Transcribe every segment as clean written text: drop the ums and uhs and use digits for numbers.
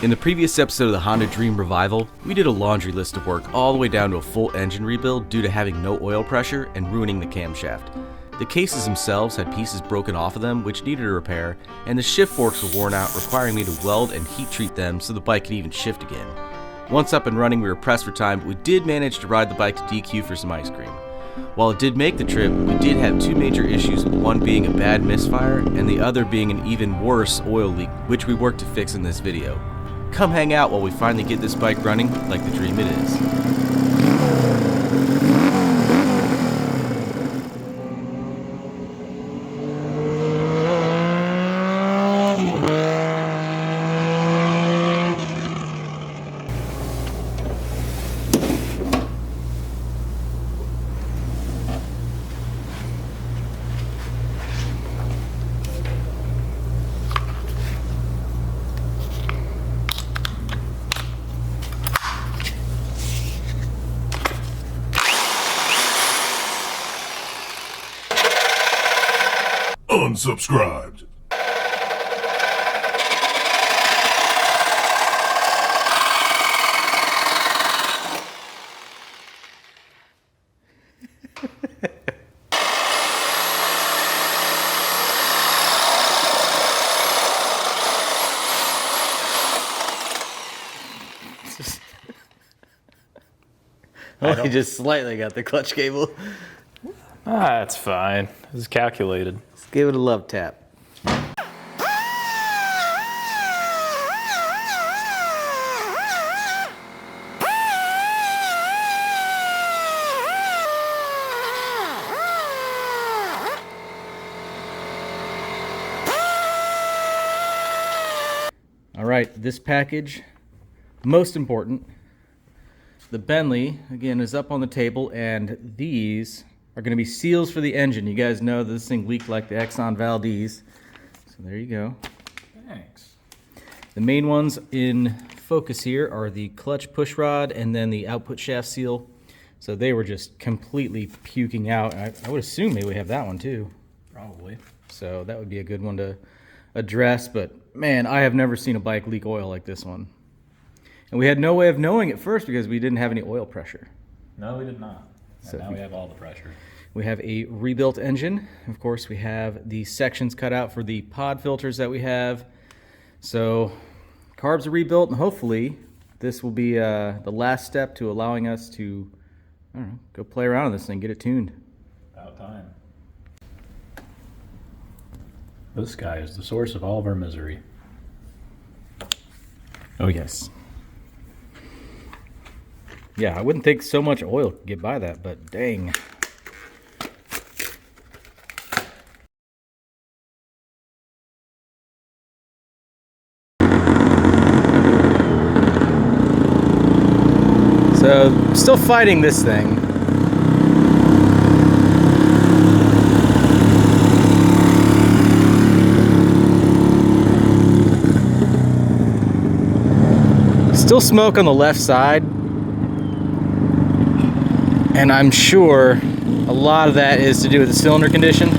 In the previous episode of the Honda Dream Revival, we did a laundry list of work all the way down to a full engine rebuild due to having no oil pressure and ruining the camshaft. The cases themselves had pieces broken off of them which needed a repair, and the shift forks were worn out, requiring me to weld and heat treat them so the bike could even shift again. Once up and running, we were pressed for time, but we did manage to ride the bike to DQ for some ice cream. While it did make the trip, we did have two major issues, with one being a bad misfire and the other being an even worse oil leak, which we worked to fix in this video. Come hang out while we finally get this bike running like the dream it is. Unsubscribed. Oh, he just slightly got the clutch cable. That's fine. This is calculated. Let's give it a love tap. All right, this package, most important. The Bentley, again, is up on the table, and these are going to be seals for the engine. You guys know this thing leaked like the Exxon Valdez. So there you go. Thanks. The main ones in focus here are the clutch push rod and then the output shaft seal. So they were just completely puking out. I would assume maybe we have that one too. Probably. So that would be a good one to address. But man, I have never seen a bike leak oil like this one. And we had no way of knowing at first because we didn't have any oil pressure. No, we did not. And So now we have all the pressure. We have a rebuilt engine. Of course, we have the sections cut out for the pod filters that we have. So carbs are rebuilt, and hopefully this will be the last step to allowing us to, I don't know, go play around with this thing, get it tuned. About time. This guy is the source of all of our misery. Oh, yes. Yeah, I wouldn't think so much oil could get by that, but dang. So, still fighting this thing. Still smoke on the left side. And I'm sure a lot of that is to do with the cylinder condition.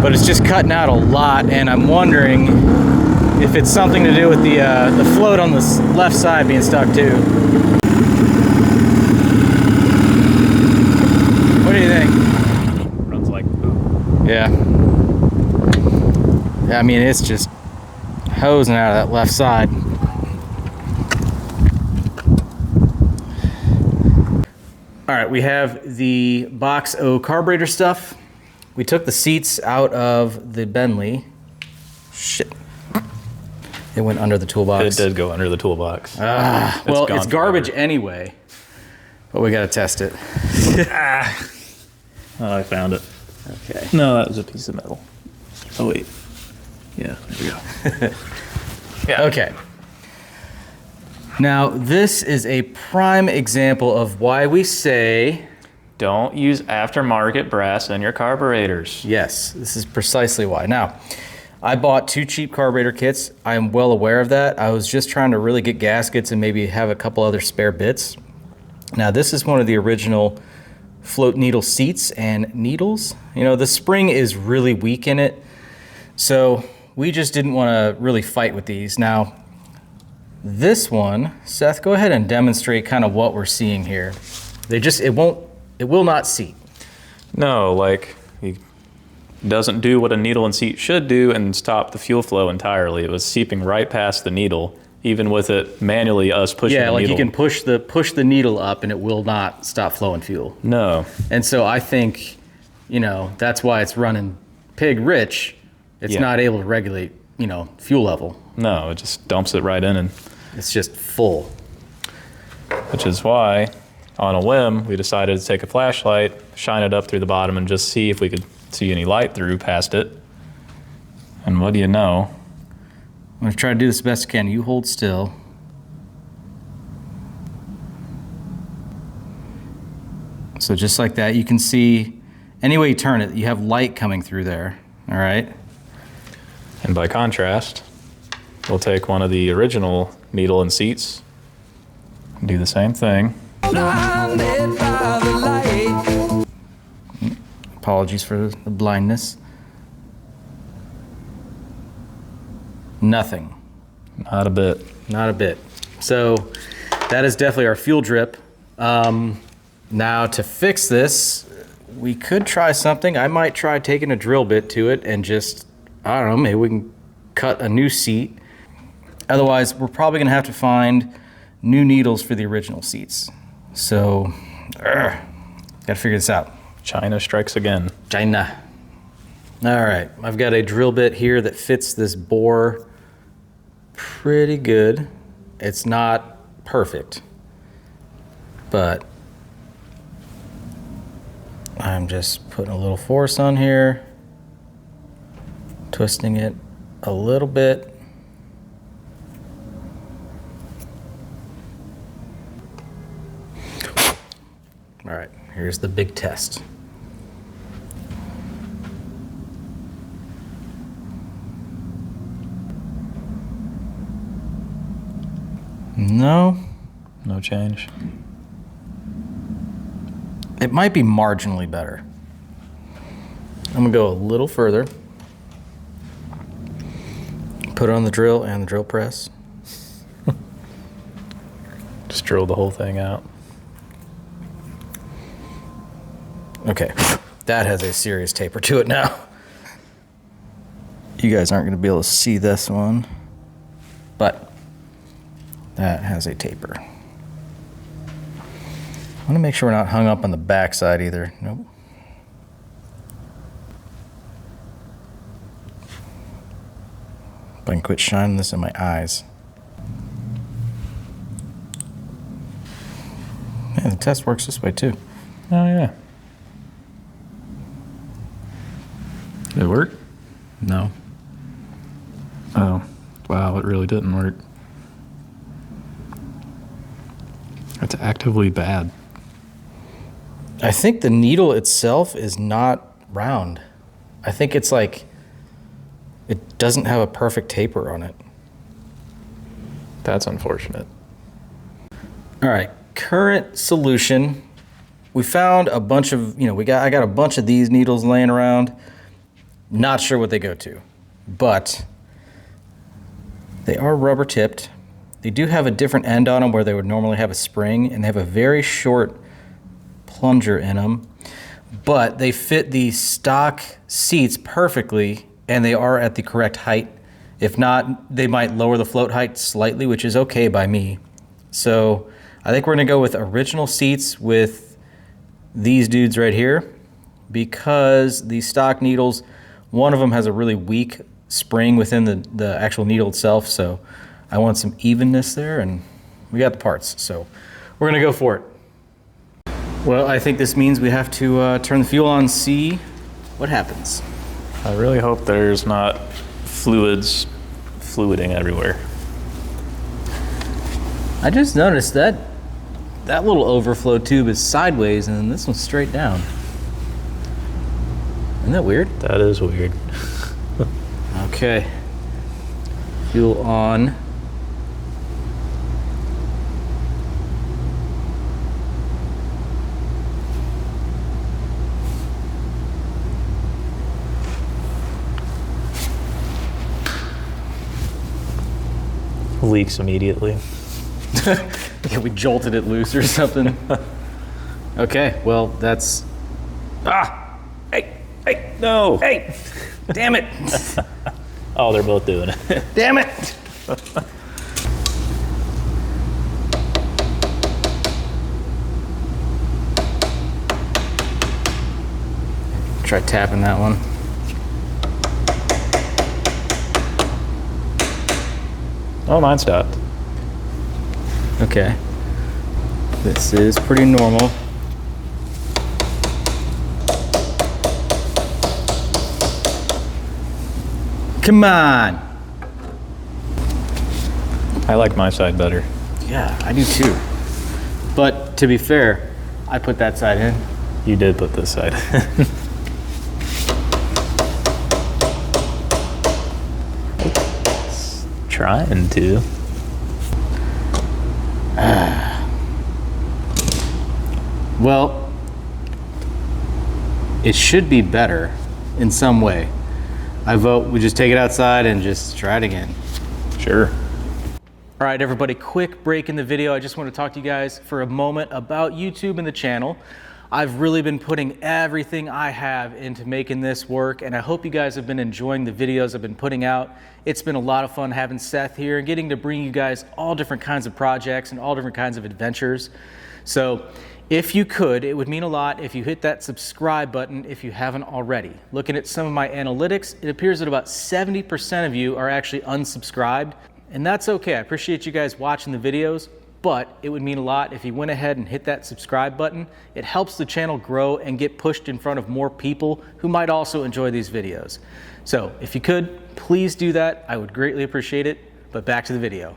But it's just cutting out a lot, and I'm wondering if it's something to do with the float on the left side being stuck too. What do you think? Runs like poop. Yeah. I mean, it's just hosing out of that left side. All right, we have the Box O carburetor stuff. We took the seats out of the Bentley. Shit. It went under the toolbox. It did go under the toolbox. Well, it's garbage anyway, but we gotta test it. Oh, I found it. Okay. No, that was a piece of metal. Oh, wait. Yeah, there we go. Yeah. Okay. Now, this is a prime example of why we say... Don't use aftermarket brass in your carburetors. Yes, this is precisely why. Now, I bought 2 cheap carburetor kits. I am well aware of that. I was just trying to really get gaskets and maybe have a couple other spare bits. Now this is one of the original float needle seats and needles. You know, the spring is really weak in it, so we just didn't want to really fight with these. Now, this one, Seth, go ahead and demonstrate kind of what we're seeing here. It will not seat. No, like, it doesn't do what a needle and seat should do and stop the fuel flow entirely. It was seeping right past the needle, even with it manually us pushing the needle. Yeah, like you can push the needle up and it will not stop flowing fuel. No. And so I think, you know, that's why it's running pig rich. It's not able to regulate, you know, fuel level. No, it just dumps it right in, and it's just full. Which is why, on a whim, we decided to take a flashlight, shine it up through the bottom, and just see if we could see any light through past it. And what do you know? I'm gonna try to do this best I can. You hold still. So just like that, you can see, any way you turn it, you have light coming through there, all right? And by contrast, we'll take one of the original needle and seats and do the same thing. Blinded by the light. Apologies for the blindness. Nothing. Not a bit. Not a bit. So that is definitely our fuel drip. Now to fix this, we could try something. I might try taking a drill bit to it and just, I don't know, maybe we can cut a new seat. Otherwise, we're probably gonna have to find new needles for the original seats. So, gotta figure this out. China strikes again. China. All right, I've got a drill bit here that fits this bore pretty good. It's not perfect, but I'm just putting a little force on here, twisting it a little bit. All right, here's the big test. No. No change. It might be marginally better. I'm gonna go a little further. Put it on the drill and the drill press. Just drill the whole thing out. Okay, that has a serious taper to it now. You guys aren't gonna be able to see this one, but that has a taper. I wanna make sure we're not hung up on the back side either. Nope. If I can quit shining this in my eyes. Yeah, the test works this way too. Oh, yeah. Did it work? No. Oh, wow, it really didn't work. It's actively bad. I think the needle itself is not round. I think it's like, it doesn't have a perfect taper on it. That's unfortunate. All right, current solution. We found a bunch of, I got a bunch of these needles laying around. Not sure what they go to, but they are rubber tipped. They do have a different end on them where they would normally have a spring, and they have a very short plunger in them, but they fit the stock seats perfectly, and they are at the correct height. If not, they might lower the float height slightly, which is okay by me. So I think we're gonna go with original seats with these dudes right here, because the stock needles, one of them has a really weak spring within the actual needle itself, so I want some evenness there, and we got the parts, so we're gonna go for it. Well, I think this means we have to turn the fuel on, see what happens. I really hope there's not fluiding everywhere. I just noticed that little overflow tube is sideways, and then this one's straight down. Isn't that weird? That is weird. Okay. Fuel on. leaks immediately. Yeah, we jolted it loose or something. Okay, well, that's... Ah! Hey, No! hey! Damn it! Oh, they're both doing it. Damn it! Try tapping that one. Oh, mine stopped. Okay. This is pretty normal. Come on! I like my side better. Yeah, I do too. But to be fair, I put that side in. You did put this side. Trying to. Well, it should be better in some way. I vote we just take it outside and just try it again. Sure. All right, everybody, quick break in the video. I just want to talk to you guys for a moment about YouTube and the channel. I've really been putting everything I have into making this work, and I hope you guys have been enjoying the videos I've been putting out. It's been a lot of fun having Seth here and getting to bring you guys all different kinds of projects and all different kinds of adventures. So if you could, it would mean a lot if you hit that subscribe button if you haven't already. Looking at some of my analytics, it appears that about 70% of you are actually unsubscribed, and that's okay. I appreciate you guys watching the videos, but it would mean a lot if you went ahead and hit that subscribe button. It helps the channel grow and get pushed in front of more people who might also enjoy these videos. So if you could, please do that. I would greatly appreciate it, but back to the video.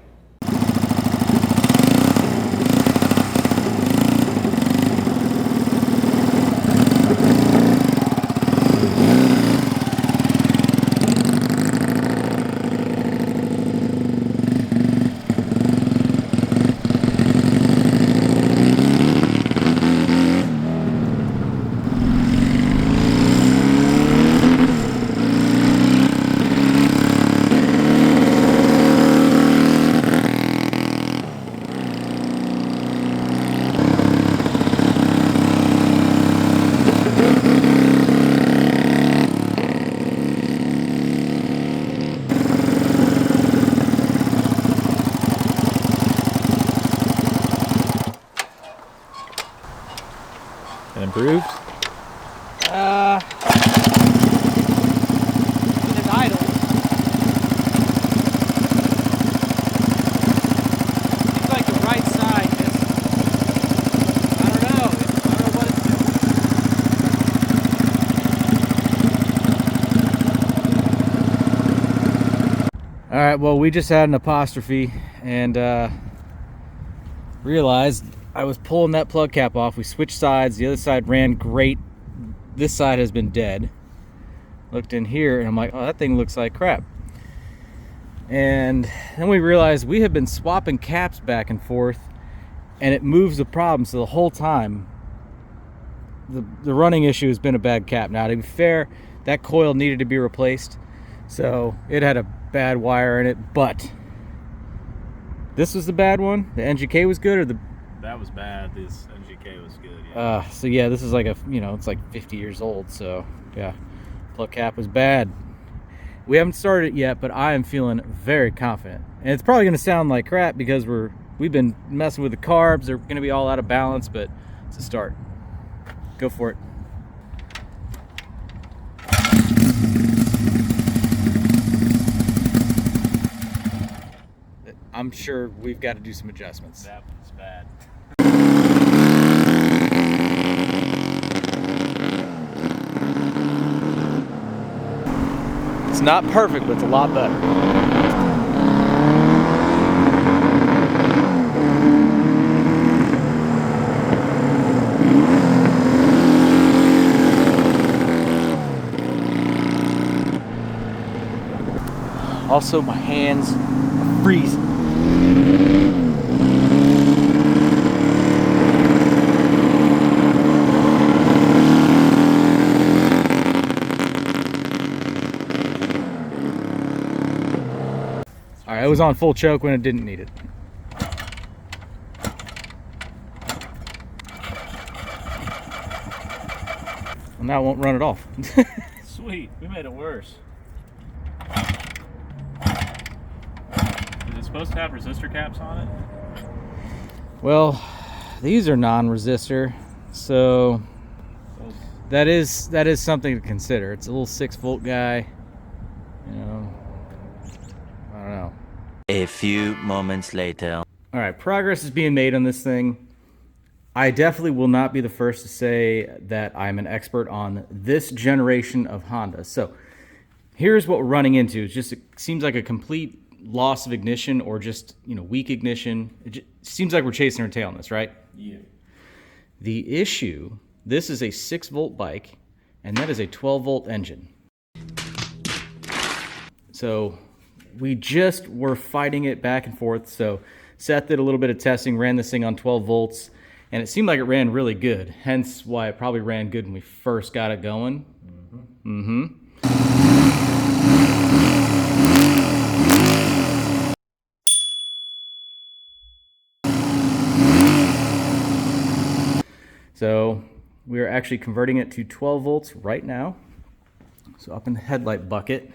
Improved? It is idle. Seems like the right side just, I don't know what it's doing. All right, well, we just had an apostrophe and realized I was pulling that plug cap off. We switched sides. The other side ran great. This side has been dead. Looked in here and I'm like, oh, that thing looks like crap. And then we realized we have been swapping caps back and forth and it moves the problem. So the whole time, the running issue has been a bad cap. Now, to be fair, that coil needed to be replaced. So it had a bad wire in it, but this was the bad one. The NGK was good, or the... That was bad. This NGK was good. Yeah. So yeah, this is like a, it's like 50 years old. So yeah, plug cap was bad. We haven't started it yet, but I am feeling very confident. And it's probably going to sound like crap because we've been messing with the carbs. They're going to be all out of balance, but it's a start. Go for it. I'm sure we've got to do some adjustments. That was bad. It's not perfect, but it's a lot better. Also, my hands are freezing. All right, was on full choke when it didn't need it. Well, now it won't run at all. Sweet, we made it worse. Is it supposed to have resistor caps on it? Well, these are non-resistor, so that is something to consider. It's a little 6-volt guy, you know. I don't know. A few moments later. All right, progress is being made on this thing. I definitely will not be the first to say that I'm an expert on this generation of Honda. So here's what we're running into. It seems like a complete loss of ignition, or just, you know, weak ignition. It seems like we're chasing our tail on this, right? Yeah. The issue, this is a 6-volt bike, and that is a 12-volt engine. So we just were fighting it back and forth. So Seth did a little bit of testing, ran this thing on 12 volts, and it seemed like it ran really good. Hence why it probably ran good when we first got it going. So we are actually converting it to 12 volts right now. So up in the headlight bucket.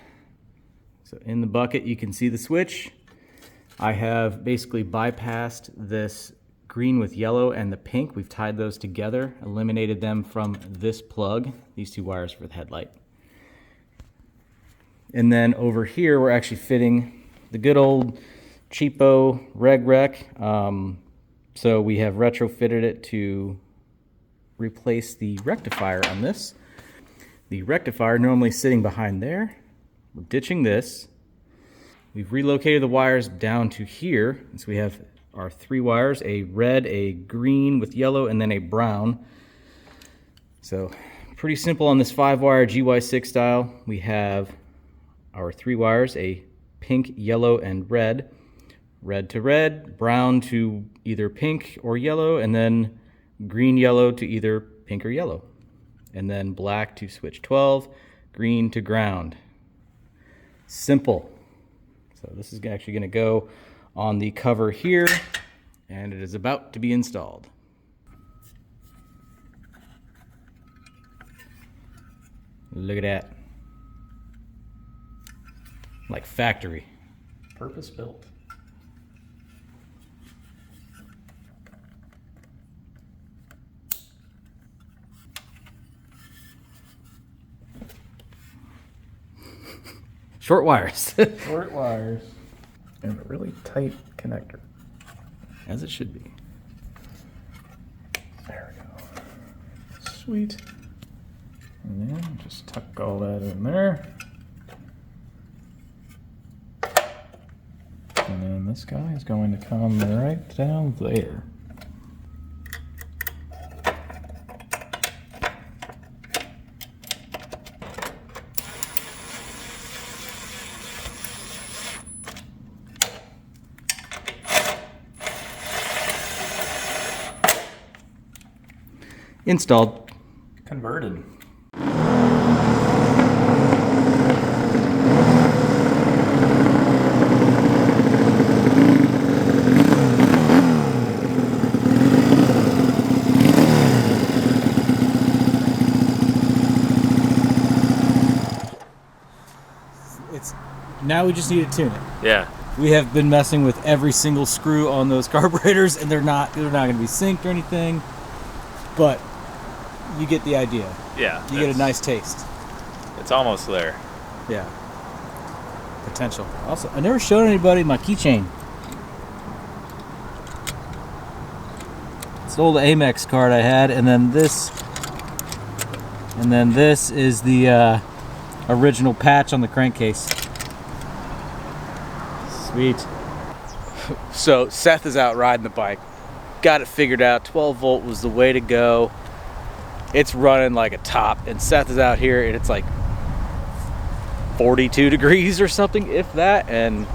So in the bucket, you can see the switch. I have basically bypassed this green with yellow and the pink. We've tied those together, eliminated them from this plug, these 2 wires for the headlight. And then over here, we're actually fitting the good old cheapo reg rec. So we have retrofitted it to replace the rectifier on this. The rectifier normally sitting behind there. We're ditching this. We've relocated the wires down to here. So we have our 3 wires, a red, a green with yellow, and then a brown. So pretty simple on this 5-wire GY6 style. We have our 3 wires, a pink, yellow, and red. Red to red, brown to either pink or yellow, and then green, yellow to either pink or yellow. And then black to switch 12, green to ground. Simple. So this is actually going to go on the cover here, and it is about to be installed. Look at that. Like factory. Purpose built. Short wires. Short wires. And a really tight connector. As it should be. There we go. Sweet. And then just tuck all that in there. And then this guy is going to come right down there. Installed. Converted. Now we just need to tune it. Yeah. We have been messing with every single screw on those carburetors, and they're not going to be synced or anything. But you get the idea. Yeah. You get a nice taste. It's almost there. Yeah. Potential. Also, I never showed anybody my keychain. It's the old Amex card I had, and then this is the original patch on the crankcase. Sweet. So Seth is out riding the bike. Got it figured out. 12 volt was the way to go. It's running like a top, and Seth is out here, and it's like 42 degrees or something, if that, and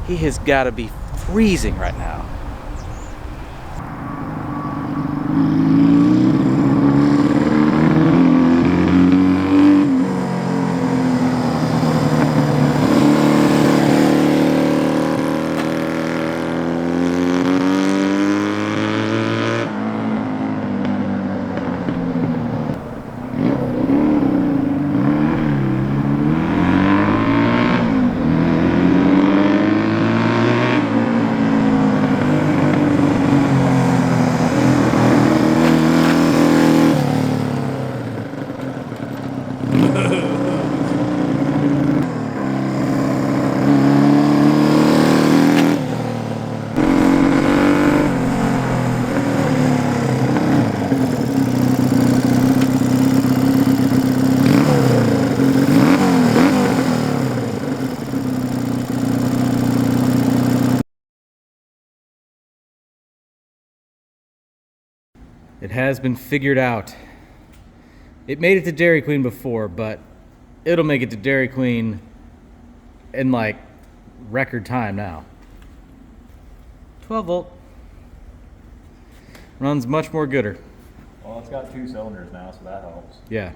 he has got to be freezing right now. has been figured out. It made it to Dairy Queen before, but it'll make it to Dairy Queen in like record time now. 12 volt. Runs much more gooder. Well, it's got 2 cylinders now, so that helps. Yeah.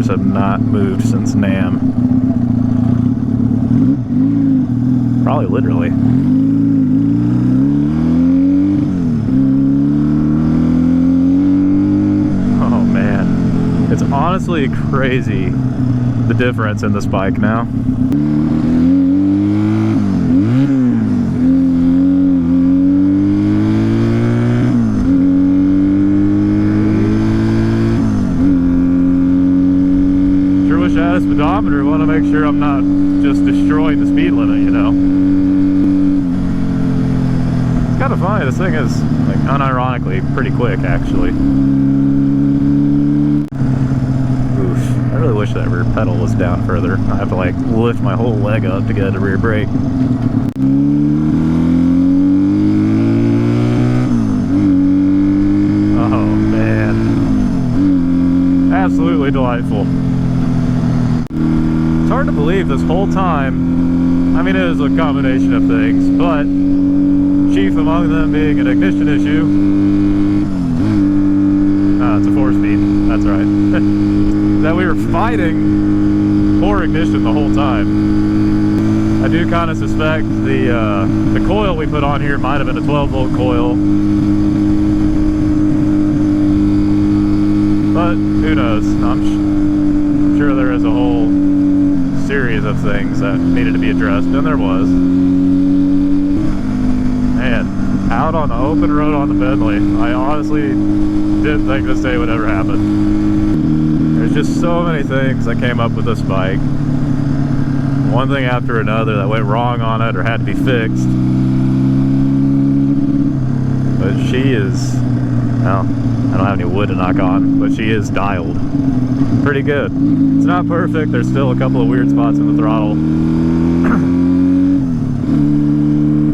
Have not moved since NAM. Probably literally. Oh man. It's honestly crazy the difference in this bike now. Speedometer, want to make sure I'm not just destroying the speed limit, you know. It's kind of funny, this thing is, like, unironically pretty quick, actually. Oof, I really wish that rear pedal was down further. I have to, like, lift my whole leg up to get the rear brake. Oh, man. Absolutely delightful. It's hard to believe this whole time, I mean, it is a combination of things, but chief among them being an ignition issue. It's a 4-speed, that's right. That we were fighting for ignition the whole time. I do kind of suspect the coil we put on here might have been a 12-volt coil. But who knows? I'm sure there is a whole series of things that needed to be addressed, and there was. Man, out on the open road on the Bentley, I honestly didn't think this day would ever happen. There's just so many things that came up with this bike. One thing after another that went wrong on it or had to be fixed. But she is, well, I don't have any wood to knock on, but she is dialed pretty good. It's not perfect, there's still a couple of weird spots in the throttle.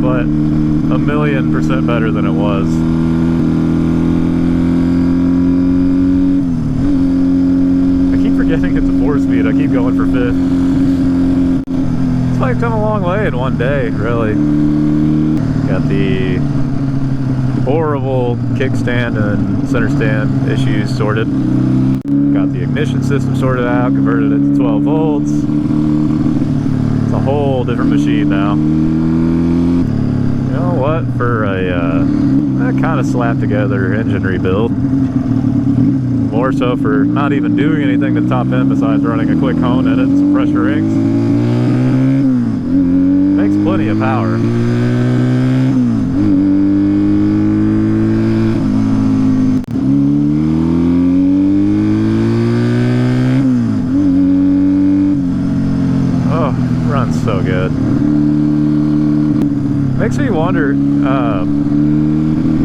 But 1,000,000% better than it was. I keep forgetting it's a 4-speed, I keep going for 5th. It's like come a long way in one day, really. Got the horrible kickstand and center stand issues sorted. Got the ignition system sorted out, converted it to 12 volts. It's a whole different machine now. You know what? For a kind of slapped together engine rebuild, more so for not even doing anything to the top end besides running a quick hone in it and some pressure rings, makes plenty of power. So good. Makes me wonder,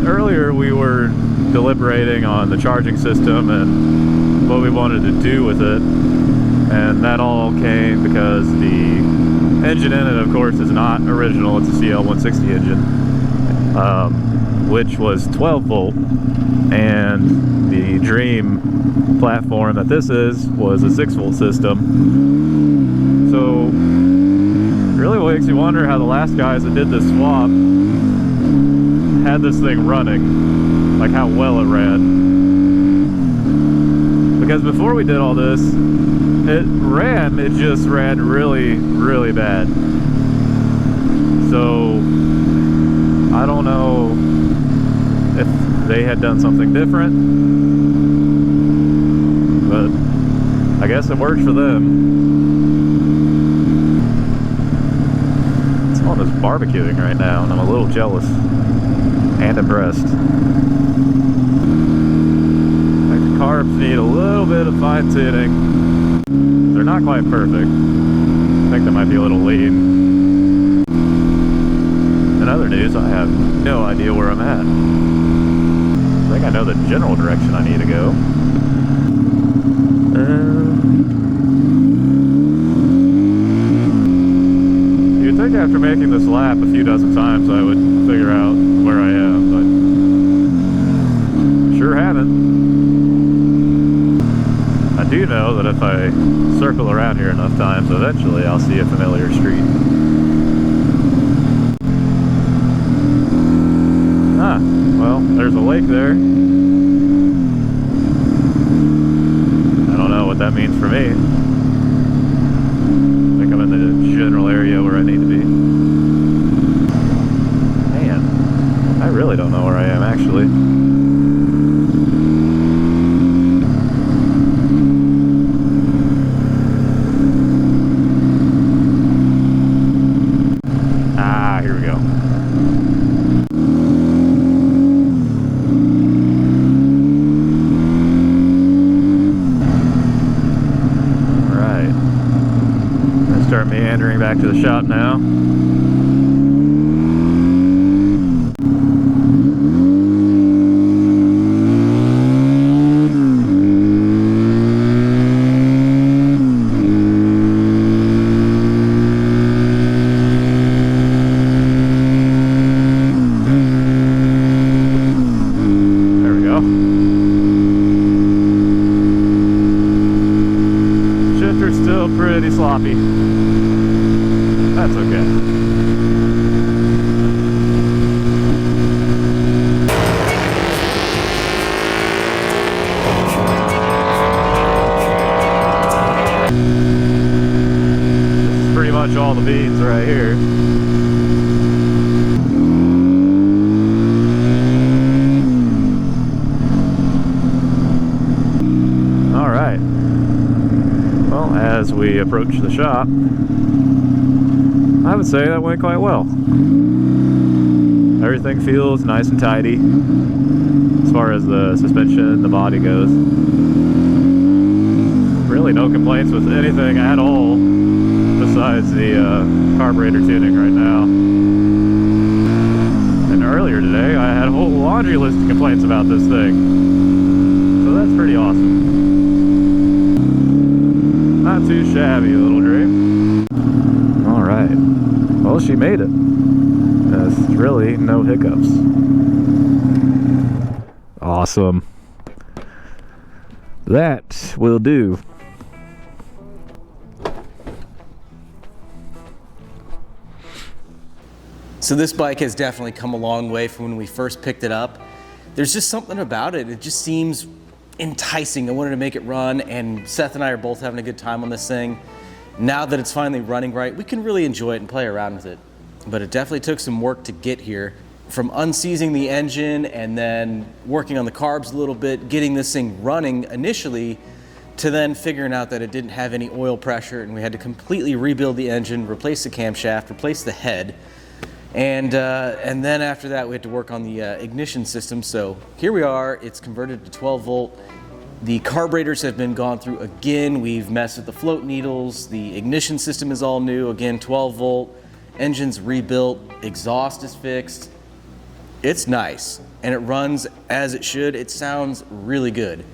earlier we were deliberating on the charging system and what we wanted to do with it, and that all came because the engine in it, of course, is not original. It's a CL160 engine, which was 12 volt, and the Dream platform that this is was a 6 volt system. So really makes you wonder how the last guys that did this swap had this thing running, like how well it ran. Because before we did all this, it just ran really, really bad. So I don't know if they had done something different, but I guess it worked for them. on this barbecuing right now, and I'm a little jealous and impressed. Like the carbs need a little bit of fine tuning. They're not quite perfect. I think they might be a little lean. In other news, I have no idea where I'm at. I think I know the general direction I need to go. You'd think after making this lap a few dozen times I would figure out where I am, but sure haven't. I do know that if I circle around here enough times, eventually I'll see a familiar street. Ah, well, there's a lake there. I don't know what that means for me. I think I'm in the general area where I need to be. Man, I really don't know where I am actually. Ah, here we go. Start meandering back to the shop now. There we go. Shifter's still pretty sloppy. That's okay. This is pretty much all the beans right here. All right. Well, as we approach the shop, I would say that went quite well. Everything feels nice and tidy as far as the suspension, the body goes. Really no complaints with anything at all besides the carburetor tuning right now. And earlier today I had a whole laundry list of complaints about this thing. So that's pretty awesome. Not too shabby, little dream. Alright. Well, she made it. There's really no hiccups. Awesome. That will do. So this bike has definitely come a long way from when we first picked it up. There's just something about it. It just seems enticing. I wanted to make it run, and Seth and I are both having a good time on this thing. Now that it's finally running right, we can really enjoy it and play around with it. But it definitely took some work to get here. From unseizing the engine and then working on the carbs a little bit, getting this thing running initially, to then figuring out that it didn't have any oil pressure and we had to completely rebuild the engine, replace the camshaft, replace the head. And then after that, we had to work on the ignition system. So here we are, it's converted to 12 volt. The carburetors have been gone through again. We've messed with the float needles. The ignition system is all new, again, 12 volt. Engine's rebuilt, exhaust is fixed. It's nice, and it runs as it should. It sounds really good.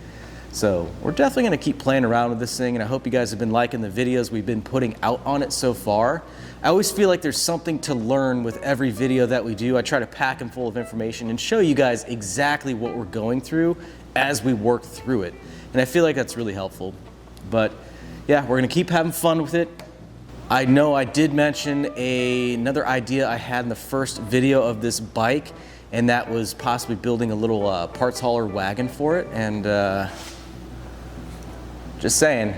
So we're definitely gonna keep playing around with this thing, and I hope you guys have been liking the videos we've been putting out on it so far. I always feel like there's something to learn with every video that we do. I try to pack them full of information and show you guys exactly what we're going through as we work through it. And I feel like that's really helpful. But yeah, we're gonna keep having fun with it. I know I did mention another idea I had in the first video of this bike, and that was possibly building a little parts hauler wagon for it. And just saying,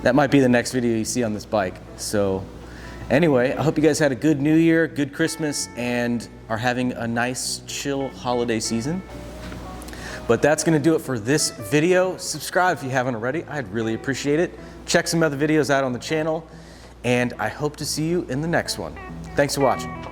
that might be the next video you see on this bike. So anyway, I hope you guys had a good New Year, good Christmas, and are having a nice, chill holiday season. But that's gonna do it for this video. Subscribe if you haven't already. I'd really appreciate it. Check some other videos out on the channel. and I hope to see you in the next one. Thanks for watching.